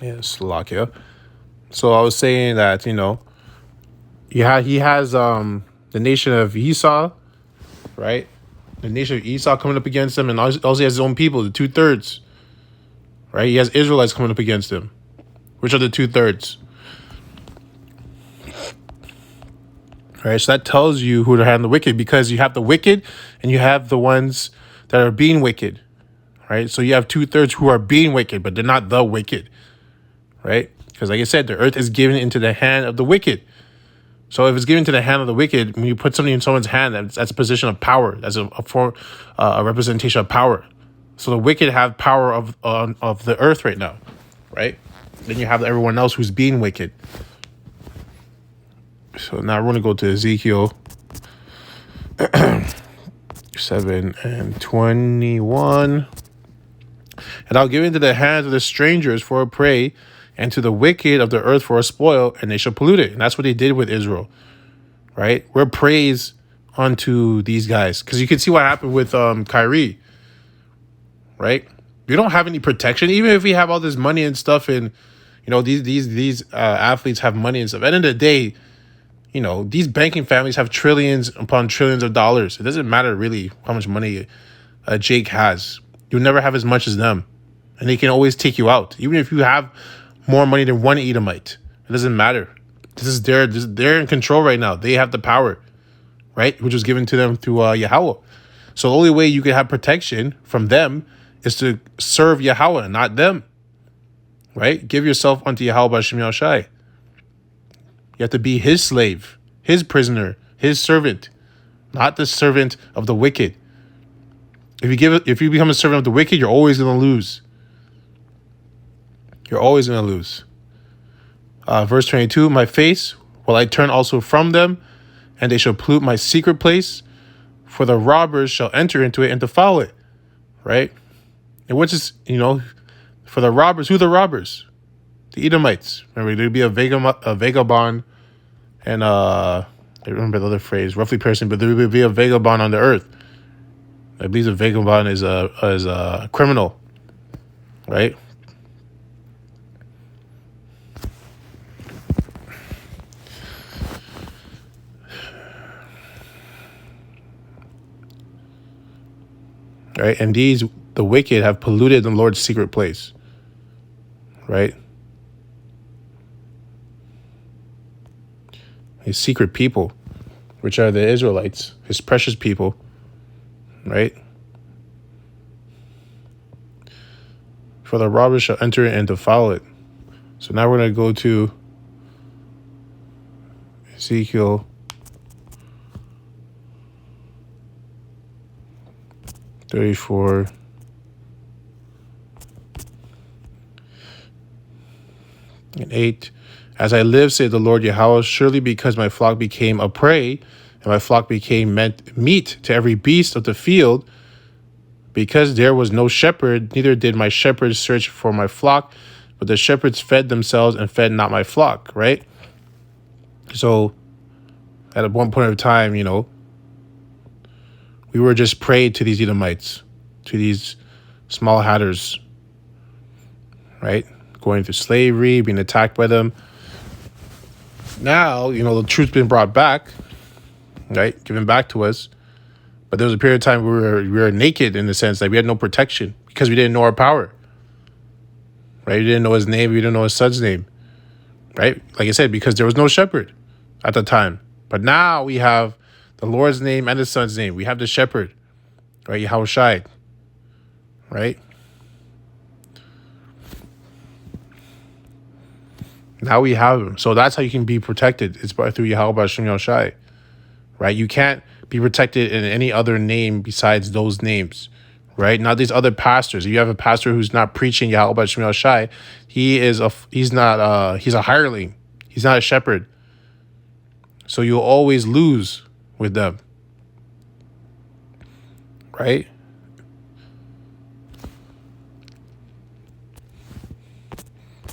Yeah, Slovakia. So I was saying that, he has the nation of Esau, right? The nation of Esau coming up against him, and also he has his own people, the 2/3, right? He has Israelites coming up against him, which are the 2/3, right? So that tells you who to handle the wicked, because you have the wicked and you have the ones that are being wicked, right? So you have 2/3 who are being wicked, but they're not the wicked, right? Because like I said, the earth is given into the hand of the wicked. So if it's given to the hand of the wicked, when you put something in someone's hand, that's a position of power. That's a representation of power. So the wicked have power of the earth right now, right? Then you have everyone else who's being wicked. So now we're going to go to Ezekiel 7:21. And I'll give into the hands of the strangers for a prey, and to the wicked of the earth for a spoil, and they shall pollute it. And that's what they did with Israel, right? We're praise unto these guys. Because you can see what happened with Kyrie, right? We don't have any protection. Even if we have all this money and stuff, and, these athletes have money and stuff. At the end of the day, these banking families have trillions upon trillions of dollars. It doesn't matter really how much money Jake has. You'll never have as much as them. And they can always take you out. Even if you have more money than one Edomite, it doesn't matter. They're in control right now. They have the power, right? Which was given to them through Yahweh. So the only way you can have protection from them is to serve Yahweh, not them, right? Give yourself unto Yahweh B'Shem Yahushai. You have to be his slave, his prisoner, his servant, not the servant of the wicked. If you become a servant of the wicked, you're always going to lose. You're always going to lose. Verse 22, my face will I turn also from them, and they shall pollute my secret place, for the robbers shall enter into it and defile it. Right? And which is, for the robbers, who are the robbers? The Edomites. Remember, there'd be a vagabond, and I remember the other phrase, roughly person, but there would be a vagabond on the earth. I believe a vagabond is a criminal, right? Right? And the wicked have polluted the Lord's secret place, right? His secret people, which are the Israelites, his precious people, right? For the robbers shall enter and defile it. So now we're going to go to Ezekiel 34. And 8. As I live, saith the Lord Yahweh, surely because my flock became a prey, and my flock became meat to every beast of the field, because there was no shepherd, neither did my shepherds search for my flock, but the shepherds fed themselves and fed not my flock, right? So at one point of time, we were just prey to these Edomites, to these small hatters, right? Going through slavery, being attacked by them. Now, the truth's been brought back, right? Given back to us. But there was a period of time where we were naked, in the sense that we had no protection because we didn't know our power, right? We didn't know his name. We didn't know his son's name, right? Like I said, because there was no shepherd at the time. But now we have the Lord's name and his son's name. We have the shepherd, right? Yahushai, right? Now we have him. So that's how you can be protected. It's through Yahweh B'Shem Yahushai, right? You can't be protected in any other name besides those names, right? Not these other pastors. If you have a pastor who's not preaching Yahweh B'Shem Yahushai, he's a hireling. He's not a shepherd. So you'll always lose with them, right?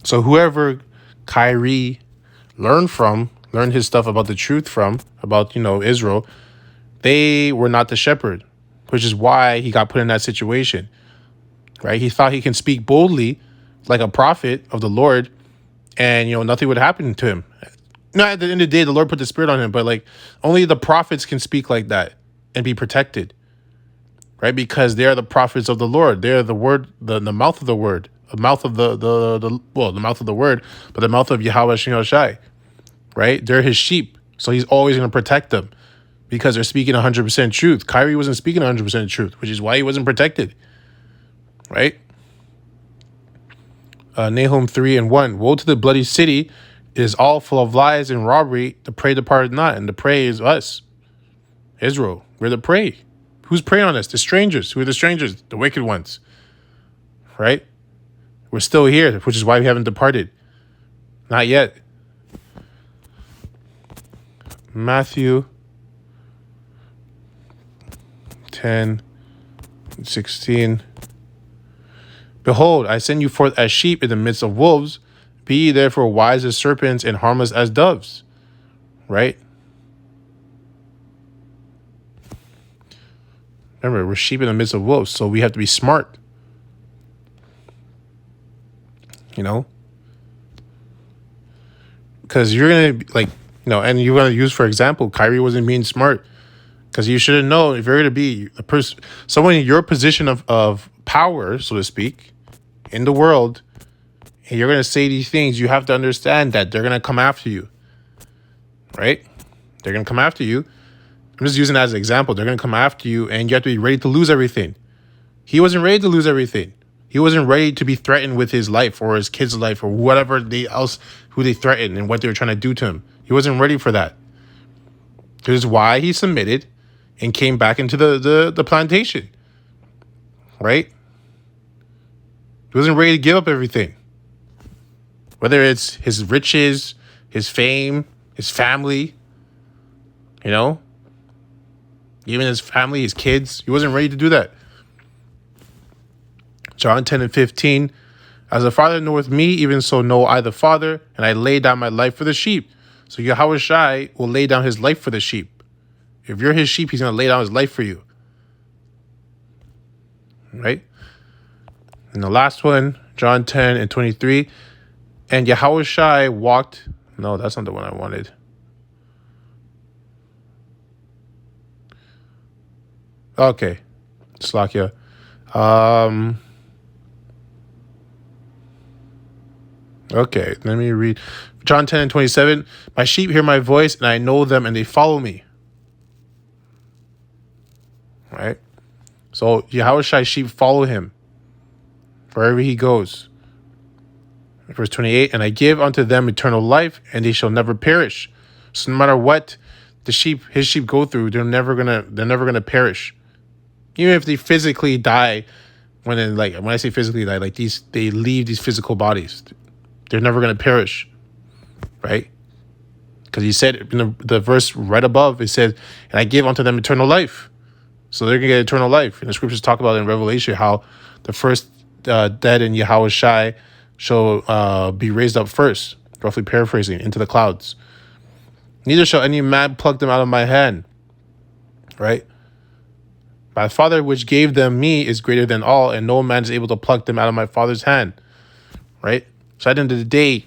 So whoever Kyrie learned his stuff about the truth from, about, Israel, they were not the shepherd, which is why he got put in that situation, right? He thought he can speak boldly like a prophet of the Lord, and nothing would happen to him. No, at the end of the day, the Lord put the Spirit on him, but like only the prophets can speak like that and be protected, right? Because they are the prophets of the Lord. They are the word, the mouth of the word, the mouth of the mouth of the word, but the mouth of Yahweh Shem Shai, right? They're his sheep, so he's always going to protect them because they're speaking 100% truth. Kyrie wasn't speaking 100% truth, which is why he wasn't protected, right? Nahum 3:1. Woe to the bloody city! It is all full of lies and robbery. The prey departed not, and the prey is us, Israel. We're the prey. Who's preying on us? The strangers. Who are the strangers? The wicked ones, right? We're still here, which is why we haven't departed. Not yet. Matthew 10:16. Behold, I send you forth as sheep in the midst of wolves. Be ye therefore wise as serpents and harmless as doves. Right? Remember, we're sheep in the midst of wolves, so we have to be smart. Because you're going to, and you're going to use, for example, Kyrie wasn't being smart. Because you should have known, if you're going to be someone in your position of power, so to speak, in the world, and you're going to say these things, you have to understand that they're going to come after you, right? They're going to come after you. I'm just using that as an example. They're going to come after you, and you have to be ready to lose everything. He wasn't ready to lose everything. He wasn't ready to be threatened with his life or his kids' life or whatever who they threatened and what they were trying to do to him. He wasn't ready for that. This is why he submitted and came back into the plantation, right? He wasn't ready to give up everything. Whether it's his riches, his fame, his family, even his family, his kids. He wasn't ready to do that. John 10:15. As the Father knoweth me, even so know I the Father, and I lay down my life for the sheep. So Yahweh Shai will lay down his life for the sheep. If you're his sheep, he's going to lay down his life for you. Right? And the last one, John 10:23. And Yahweh Shai walked... No, that's not the one I wanted. Okay. Slakia. Okay, let me read. John 10:27. My sheep hear my voice, and I know them, and they follow me. Right? So Yahweh Shai's sheep follow him wherever he goes. Verse 28, and I give unto them eternal life, and they shall never perish. So no matter what his sheep go through, they're never gonna perish. Even if they physically die, when I say physically die, they leave these physical bodies, they're never gonna perish, right? Because he said in the verse right above, it said, and I give unto them eternal life. So they're gonna get eternal life. And the scriptures talk about in Revelation how the first dead in Yahweh Shai shall be raised up first, roughly paraphrasing, into the clouds. Neither shall any man pluck them out of my hand. Right? My Father which gave them me is greater than all, and no man is able to pluck them out of my Father's hand. Right? So at the end of the day,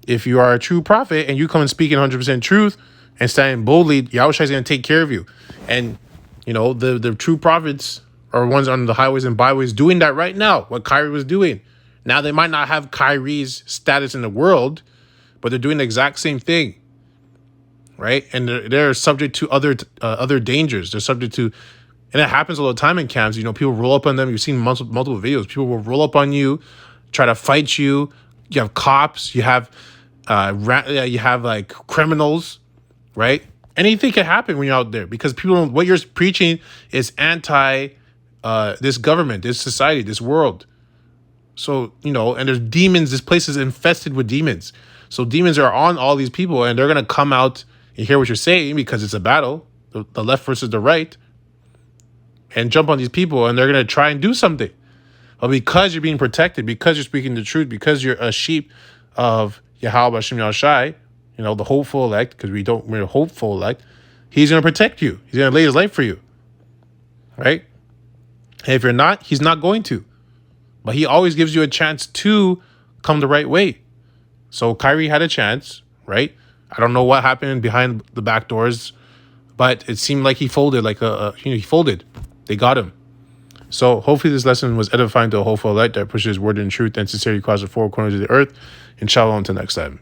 if you are a true prophet and you come and speak in 100% truth and standing boldly, Yahushua is going to take care of you. And, the true prophets are ones on the highways and byways doing that right now, what Kyrie was doing. Now, they might not have Kyrie's status in the world, but they're doing the exact same thing, right? And they're subject to other dangers. They're subject to, and it happens all the time in camps. People roll up on them. You've seen multiple videos. People will roll up on you, try to fight you. You have cops. You have criminals, right? Anything can happen when you're out there because what you're preaching is anti this government, this society, this world. So, and there's demons. This place is infested with demons. So demons are on all these people, and they're going to come out and hear what you're saying because it's a battle, the left versus the right, and jump on these people, and they're going to try and do something. But because you're being protected, because you're speaking the truth, because you're a sheep of Yahweh Shem Yahushai, the hopeful elect, because we're hopeful elect, he's going to protect you. He's going to lay his life for you. Right? And if you're not, he's not going to. But he always gives you a chance to come the right way. So Kyrie had a chance, right? I don't know what happened behind the back doors, but it seemed like he folded, he folded. They got him. So hopefully this lesson was edifying to a hopeful light that pushes word and truth and sincerity across the four corners of the earth. Inshallah, until next time.